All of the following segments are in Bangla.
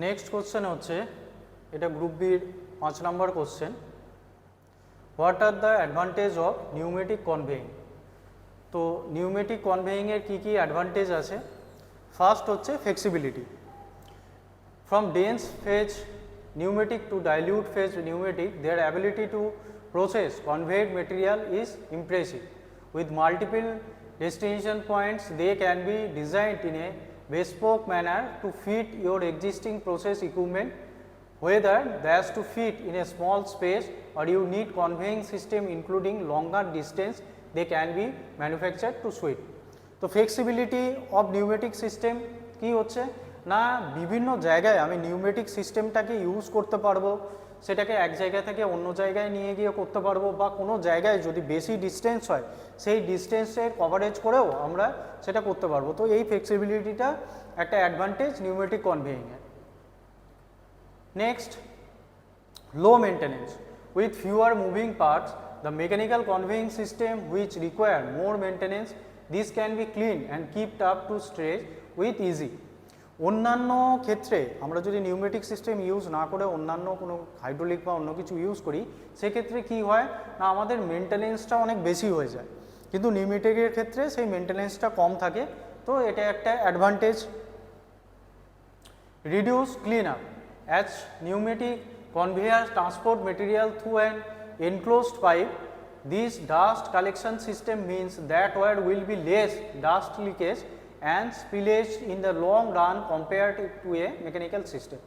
নেক্সট কোশ্চেন হচ্ছে, এটা গ্রুপ বির 5 নম্বর question. What are the advantage of pneumatic conveying? তো নিউমেটিক কনভেয়িংয়ের কী কী অ্যাডভান্টেজ আছে? ফার্স্ট হচ্ছে flexibility. From dense phase pneumatic to dilute phase pneumatic, their ability to process conveyed material is impressive. With multiple destination points, they can be designed in a bespoke manner to fit your existing process equipment. Whether that's to fit in a small space or you need conveying system including longer distance, they can be manufactured to suit. তো ফ্লেক্সিবিলিটি অফ নিউমেটিক সিস্টেম কী হচ্ছে না, বিভিন্ন জায়গায় আমি নিউমেটিক সিস্টেমটাকে ইউজ করতে পারবো, সেটাকে এক জায়গা থেকে অন্য জায়গায় নিয়ে গিয়ে করতে পারবো, বা কোনো জায়গায় যদি বেশি ডিস্টেন্স হয় সেই ডিস্টেন্সের কভারেজ করেও আমরা সেটা করতে পারবো। তো এই ফ্লেক্সিবিলিটিটা একটা অ্যাডভান্টেজ নিউমেটিক কনভেয়িংয়ের। Next, low maintenance. With fewer moving parts, the mechanical conveying system which require more maintenance, this can be cleaned and kept up to stretch with easy. অন্যান্য ক্ষেত্রে আমরা যদি নিউমেটিক সিস্টেম ইউজ না করে অন্যান্য কোনো হাইড্রোলিক বা অন্য কিছু ইউজ করি, সেক্ষেত্রে কি হয় না, আমাদের মেনটেনেন্সটা অনেক বেশি হয়ে যায়, কিন্তু নিউমেটিকের ক্ষেত্রে সেই মেনটেনেন্সটা কম থাকে। তো এটা একটা advantage. Reduce clean up. As pneumatic conveyor transport material through an enclosed pipe, this dust collection system means that there will be less dust leakage and spillage in the long run compared to a mechanical system.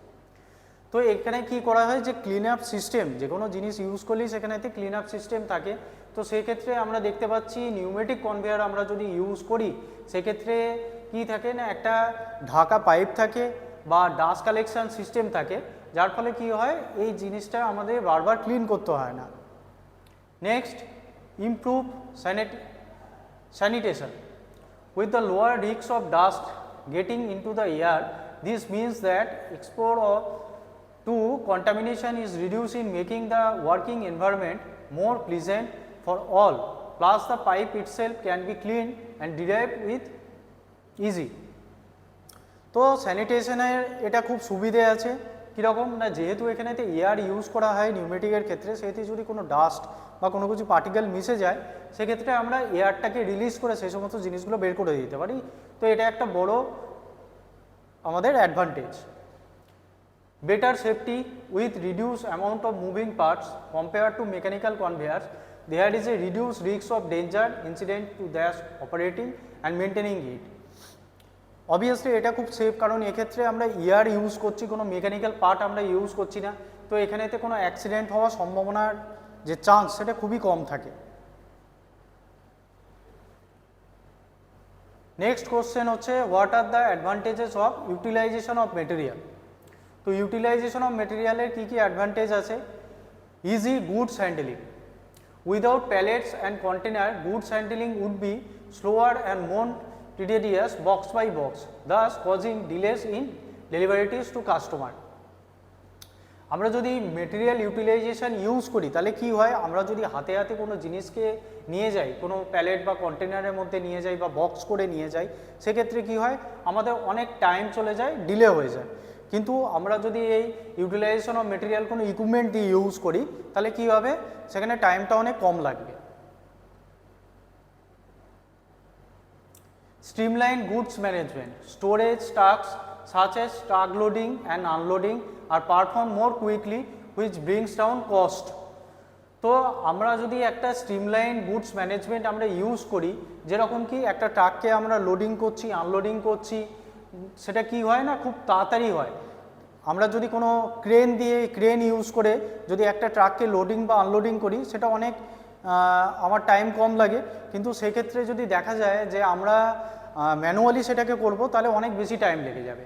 তো এখানে কি করা হয় যে ক্লিন আপ সিস্টেম, যে কোনো জিনিস ইউজ করলেই সেখানেতে ক্লিন আপ সিস্টেম থাকে। তো সেক্ষেত্রে আমরা দেখতে পাচ্ছি নিউমেটিক কনভেয়ার আমরা যদি ইউজ করি সেক্ষেত্রে কি থাকে না, একটা ঢাকা পাইপ থাকে বা ডাস্ট কালেকশন সিস্টেম থাকে, যার ফলে কি হয় এই জিনিসটা আমাদের বারবার ক্লিন করতে হয় না। Next, improve sanitation. With the lower risks of dust getting into the air, this means that exposure to contamination is reducing, making the working environment more pleasant for all. Plus, the pipe itself can be cleaned and derived with easy. তো স্যানিটেশনের এটা খুব সুবিধে আছে, কীরকম না, যেহেতু এখানেতে এয়ার ইউজ করা হয় নিউমেটিকের ক্ষেত্রে, সেহেতু যদি কোনো ডাস্ট বা কোনো কিছু পার্টিকেল মিশে যায় সেক্ষেত্রে আমরা এয়ারটাকে রিলিজ করে সেই সমস্ত জিনিসগুলো বের করে দিতে পারি। তো এটা একটা বড় আমাদের advantage. Better safety. With reduce amount of moving parts compare to mechanical conveyors, there is a reduce risk of danger incident to that operating and maintaining it. Obviously এটা খুব সেফ, কারণ এক্ষেত্রে আমরা এয়ার ইউজ করছি, কোনো মেকানিক্যাল পার্ট আমরা ইউজ করছি না। তো এখানেতে কোনো অ্যাক্সিডেন্ট হওয়ার সম্ভাবনার যে চান্স সেটা খুবই কম থাকে। নেক্সট কোশ্চেন হচ্ছে, what are the advantages of utilisation of material? তো ইউটিলাইজেশন অফ মেটেরিয়ালের কী কী অ্যাডভান্টেজ আছে? Easy goods handling. Without pallets and container, goods handling would be slower and more tedious box by box, thus causing delays in deliveries to customer. আমরা যদি মেটেরিয়াল ইউটিলাইজেশন ইউজ করি তাহলে কি হয়, আমরা যদি হাতে হাতে কোনো জিনিসকে নিয়ে যাই, কোনো প্যালেট বা কন্টেনারের মধ্যে নিয়ে যাই বা বক্স করে নিয়ে যাই, সেক্ষেত্রে কি হয় আমাদের অনেক টাইম চলে যায়, ডিলে হয়ে যায়। কিন্তু আমরা যদি এই ইউটিলাইজেশন অফ মেটেরিয়াল কোনো ইকুইপমেন্ট দিয়ে ইউজ করি তাহলে কি হবে, সেখানে টাইমটা অনেক কম লাগবে। Streamline goods management. Storage tasks such as truck loading and unloading are performed more quickly, which brings down cost. তো আমরা যদি একটা স্ট্রিমলাইন গুডস ম্যানেজমেন্ট আমরা ইউজ করি, যেরকম কি একটা ট্রাককে আমরা লোডিং করছি আনলোডিং করছি, সেটা কি হয় না, খুব তাড়াতাড়ি হয়। আমরা যদি কোনো ক্রেন ইউজ করে যদি একটা ট্রাককে লোডিং বা আনলোডিং করি, সেটা অনেক আমার টাইম কম লাগে, কিন্তু সেক্ষেত্রে যদি দেখা যায় যে আমরা ম্যানুয়ালি সেটাকে করব তাহলে অনেক বেশি টাইম লেগে যাবে।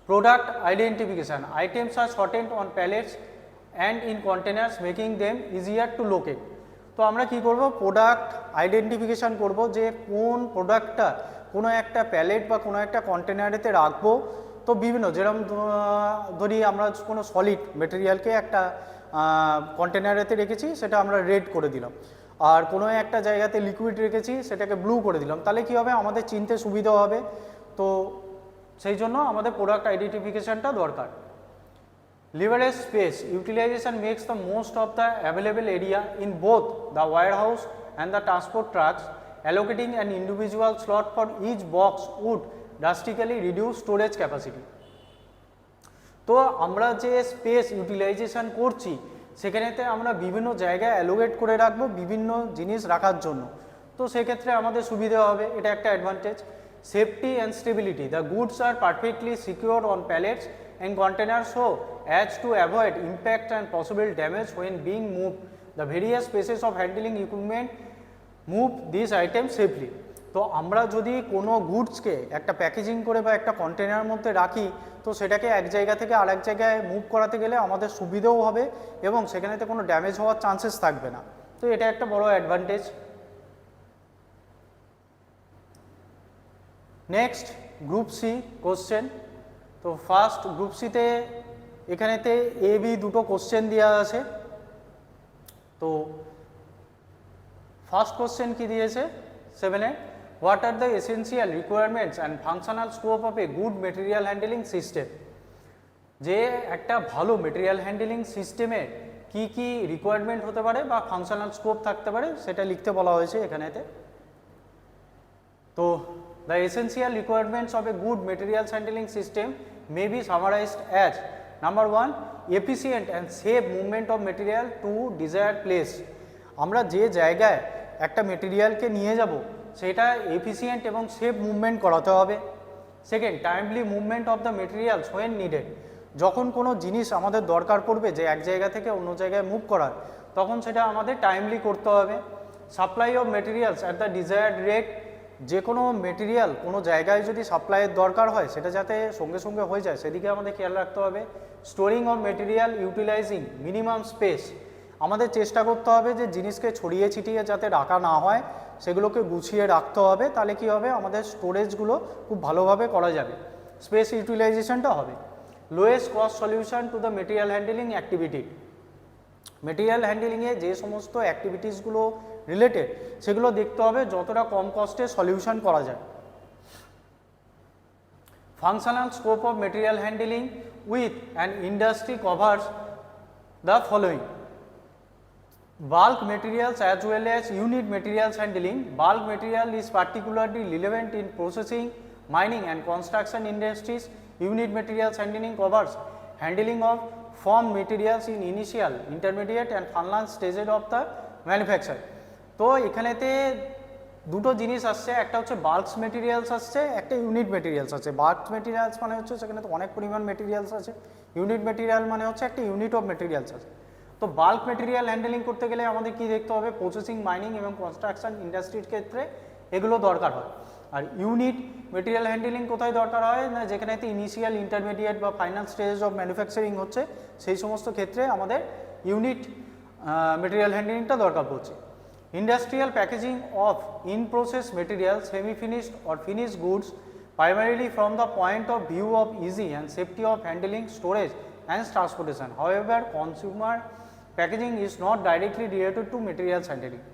Product identification. Items are shortened on pallets and in containers making them easier to locate. তো আমরা কি করব, প্রোডাক্ট আইডেন্টিফিকেশান করব যে কোন প্রোডাক্টটা কোনো একটা প্যালেট বা কোনো একটা কন্টেনারেতে রাখবো। তো বিভিন্ন যেরকম ধরি আমরা কোনো সলিড মেটেরিয়ালকে একটা কন্টেনারেতে রেখেছি, সেটা আমরা রেড করে দিলাম, আর কোনো একটা জায়গাতে লিকুইড রেখেছি সেটাকে ব্লু করে দিলাম, তাহলে কি হবে আমাদের চিনতে সুবিধা হবে। তো সেই জন্য আমাদের প্রোডাক্ট আইডেন্টিফিকেশানটা দরকার। Leverage space utilization makes the most of the available area in both the warehouse and the transport trucks. Allocating an individual slot for each box would drastically reduce storage capacity. তো আমরা যে স্পেস ইউটিলাইজেশন করছি সেখানেতে আমরা বিভিন্ন জায়গায় অ্যালোকেট করে রাখবো বিভিন্ন জিনিস রাখার জন্য, তো সেক্ষেত্রে আমাদের সুবিধা হবে, এটা একটা advantage. Safety and stability, the goods আর perfectly secure on pallets and containers so as to avoid impact and possible damage when being moved. The various pieces of handling equipment move these items safely. তো আমরা যদি কোনো গুডসকে একটা প্যাকেজিং করে বা একটা কন্টেনারের মধ্যে রাখি, তো সেটাকে এক জায়গা থেকে আরেক জায়গায় মুভ করাতে গেলে আমাদের সুবিধাও হবে এবং সেখানেতে কোনো ড্যামেজ হওয়ার চান্সেস থাকবে না, তো এটা একটা বড় advantage. Next group C question. তো ফার্স্ট গ্রুপ সিতে এখানেতে এ বি দুটো কোশ্চেন দেওয়া আছে। তো ফার্স্ট কোশ্চেন কি দিয়েছে 7-এ, what are the essential requirements and functional scope of a good material handling system. যে একটা ভালো মেটেরিয়াল হ্যান্ডলিং সিস্টেমে কি কি রিকোয়ারমেন্ট হতে পারে বা ফাংশনাল স্কোপ থাকতে পারে সেটা লিখতে বলা হয়েছে এখানেতে। তো the essential requirements of a good materials handling system may be summarized as number 1, efficient and safe movement of material to desired place. আমরা যে জায়গায় একটা মেটেরিয়ালকে নিয়ে যাব সেটা এফিসিয়েন্ট এবং সেফ মুভমেন্ট করাতে হবে। Second, timely movement of the materials when needed. যখন কোনো জিনিস আমাদের দরকার পড়বে যে এক জায়গা থেকে অন্য জায়গায় মুভ করার, তখন সেটা আমাদের টাইমলি করতে হবে। Supply of materials at the desired rate. যে কোনো মেটেরিয়াল কোনো জায়গায় যদি সাপ্লাইয়ের দরকার হয় সেটা যাতে সঙ্গে সঙ্গে হয়ে যায় সেদিকে আমাদের খেয়াল রাখতে হবে। Storing of material utilising minimum space. আমাদের চেষ্টা করতে হবে যে জিনিসকে ছড়িয়ে ছিটিয়ে যাতে রাখা না হয়, সেগুলোকে গুছিয়ে রাখতে হবে, তাহলে কি হবে আমাদের স্টোরেজগুলো খুব ভালোভাবে করা যাবে, স্পেস ইউটিলাইজেশনটা হবে। Lowest cost solution to the material handling activity. Material হ্যান্ডলিংয়ে যে সমস্ত অ্যাক্টিভিটিসগুলো রিলেটেড সেগুলো দেখতে হবে যতটা কম কস্টে সলিউশন করা যায়। Functional scope of material handling with an industry covers the following: bulk materials as well as unit materials handling. Bulk material is particularly relevant in processing, mining and construction industries. Unit materials handling covers handling of formed materials in initial, intermediate and final stages of the manufacture. তো এখানেতে দুটো জিনিস আসছে, একটা হচ্ছে বাল্কস মেটেরিয়ালস আসছে, একটা ইউনিট মেটেরিয়ালস আছে। বাল্কস মেটেরিয়ালস মানে হচ্ছে সেখানে তো অনেক পরিমাণ মেটেরিয়ালস আছে, ইউনিট মেটেরিয়াল মানে হচ্ছে একটা ইউনিট অফ মেটেরিয়ালস আছে। তো বাল্ক মেটেরিয়াল হ্যান্ডলিং করতে গেলে আমাদের কি দেখতে হবে, প্রসেসিং, মাইনিং এবং কনস্ট্রাকশন ইন্ডাস্ট্রির ক্ষেত্রে এগুলো দরকার হয়। আর ইউনিট মেটেরিয়াল হ্যান্ডলিং কোথায় দরকার হয় না, যেখানেতে ইনিশিয়াল, ইন্টারমিডিয়েট বা ফাইনাল স্টেজ অফ ম্যানুফ্যাকচারিং হচ্ছে সেই সমস্ত ক্ষেত্রে আমাদের ইউনিট মেটেরিয়াল হ্যান্ডলিংটা দরকার পড়ছে। Industrial packaging of in-process materials, semi-finished or finished goods, primarily from the point of view of easy and safety of handling, storage and transportation. However, consumer packaging is not directly related to materials handling.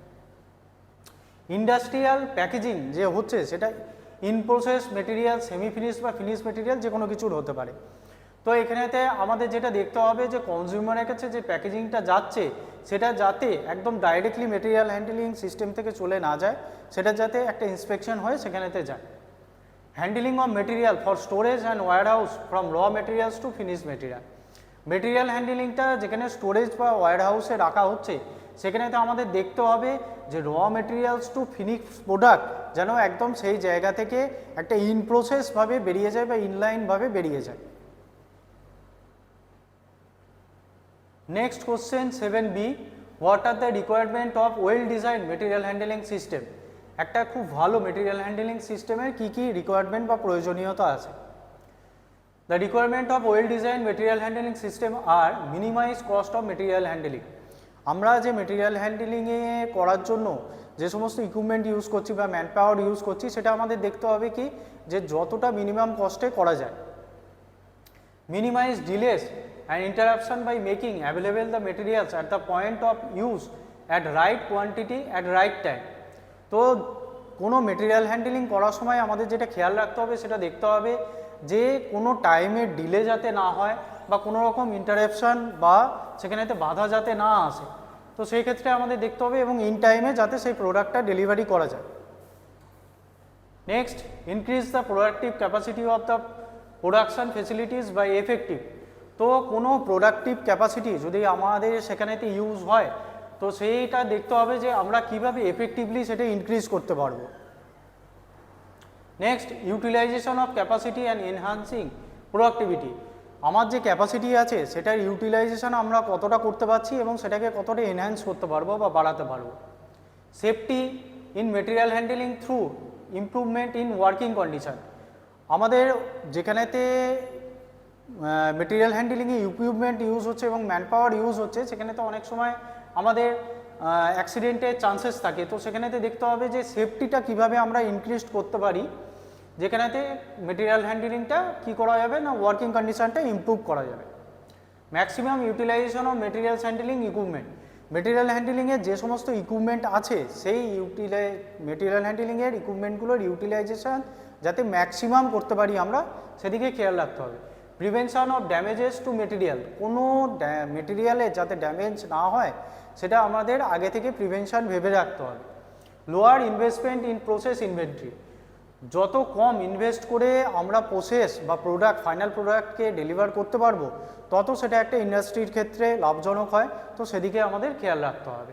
Industrial packaging যে হচ্ছে সেটা in-process material, semi-finished বা finished material যে কোনো কিছুর হতে পারে। তো এখানেতে আমাদের যেটা দেখতে হবে যে কনজিউমারের কাছে যে প্যাকেজিংটা যাচ্ছে সেটা যাতে একদম ডাইরেক্টলি মেটেরিয়াল হ্যান্ডলিং সিস্টেম থেকে চলে না যায়, সেটা যাতে একটা ইন্সপেকশন হয়ে সেখানেতে যায়। Handling of material for storage and warehouse from raw materials to finish material. Material হ্যান্ডলিংটা যেখানে স্টোরেজ বা ওয়্যার হাউসে রাখা হচ্ছে সেখানেতে আমাদের দেখতে হবে যে র মেটেরিয়ালস টু ফিনিশ প্রোডাক্ট যেন একদম সেই জায়গা থেকে একটা ইন প্রসেসভাবে বেরিয়ে যায় বা ইনলাইনভাবে বেরিয়ে যায়। Next question 7b, what are the requirement of well designed material handling system? একটা খুব ভালো মেটেরিয়াল হ্যান্ডলিং সিস্টেমের কি কি রিকোয়ারমেন্ট বা প্রয়োজনীয়তা আছে। The requirement of well designed material handling system are minimize cost of material handling. আমরা যে মেটেরিয়াল হ্যান্ডলিংয়ে করার জন্য যে সমস্ত ইকুইপমেন্ট ইউজ করছি বা ম্যান পাওয়ার ইউজ করছি সেটা আমাদের দেখতে হবে কি যে যতটা মিনিমাম কস্টে করা যায়। Minimize delays and interruption by making available the materials at the point of use at right quantity at right time. তো কোনো মেটেরিয়াল হ্যান্ডলিং করার সময় আমাদের যেটা খেয়াল রাখতে হবে সেটা দেখতে হবে যে কোনো টাইমের ডিলে যাতে না হয় বা কোনো রকম ইন্টারাপশান বা সেখানেতে বাধা যাতে না আসে। তো সেই ক্ষেত্রে আমাদের দেখতে হবে এবং ইন টাইমে যাতে সেই প্রোডাক্টটা ডেলিভারি করা যায়। Next, increase the productive capacity of the production facilities by effective. তো কোনো প্রোডাক্টিভ ক্যাপাসিটি যদি আমাদের সেখানেতে ইউজ হয় তো সেইটা দেখতে হবে যে আমরা কিভাবে এফেক্টিভলি সেটা ইনক্রিজ করতে পারবো। Next, utilization of capacity and enhancing productivity. আমার যে ক্যাপাসিটি আছে সেটার ইউটিলাইজেশন আমরা কতটা করতে পারছি এবং সেটাকে কতটা এনহ্যান্স করতে পারবো বা বাড়াতে পারবো। Safety in material handling through improvement in working condition. আমাদের যেখানেতে মেটেরিয়াল হ্যান্ডেলিংয়ে ইকুইপমেন্ট ইউজ হচ্ছে এবং ম্যান পাওয়ার ইউজ হচ্ছে সেখানে তো অনেক সময় আমাদের অ্যাক্সিডেন্টের চান্সেস থাকে। তো সেখানেতে দেখতে হবে যে সেফটিটা কিভাবে আমরা ইনক্রিজ করতে পারি, যেখানেতে মেটেরিয়াল হ্যান্ডেলিংটা কী করা যাবে না ওয়ার্কিং কন্ডিশনটা ইমপ্রুভ করা যাবে। Maximum utilisation of materials handling equipment. Material হ্যান্ডেলিংয়ের যে সমস্ত ইকুইপমেন্ট আছে সেই মেটেরিয়াল হ্যান্ডেলিংয়ের ইকুইপমেন্টগুলোর ইউটিলাইজেশন যাতে ম্যাক্সিমাম করতে পারি আমরা সেদিকে খেয়াল রাখতে হবে। Prevention of damages to material. কোনো মেটেরিয়ালে যাতে ড্যামেজ না হয় সেটা আমাদের আগে থেকে প্রিভেনশন ভেবে রাখতে হবে। Lower investment in process inventory. যত কম ইনভেস্ট করে আমরা প্রসেস বা প্রোডাক্ট ফাইনাল প্রোডাক্টকে ডেলিভার করতে পারবো তত সেটা একটা ইন্ডাস্ট্রির ক্ষেত্রে লাভজনক হয়। তো সেদিকে আমাদের খেয়াল রাখতে হবে।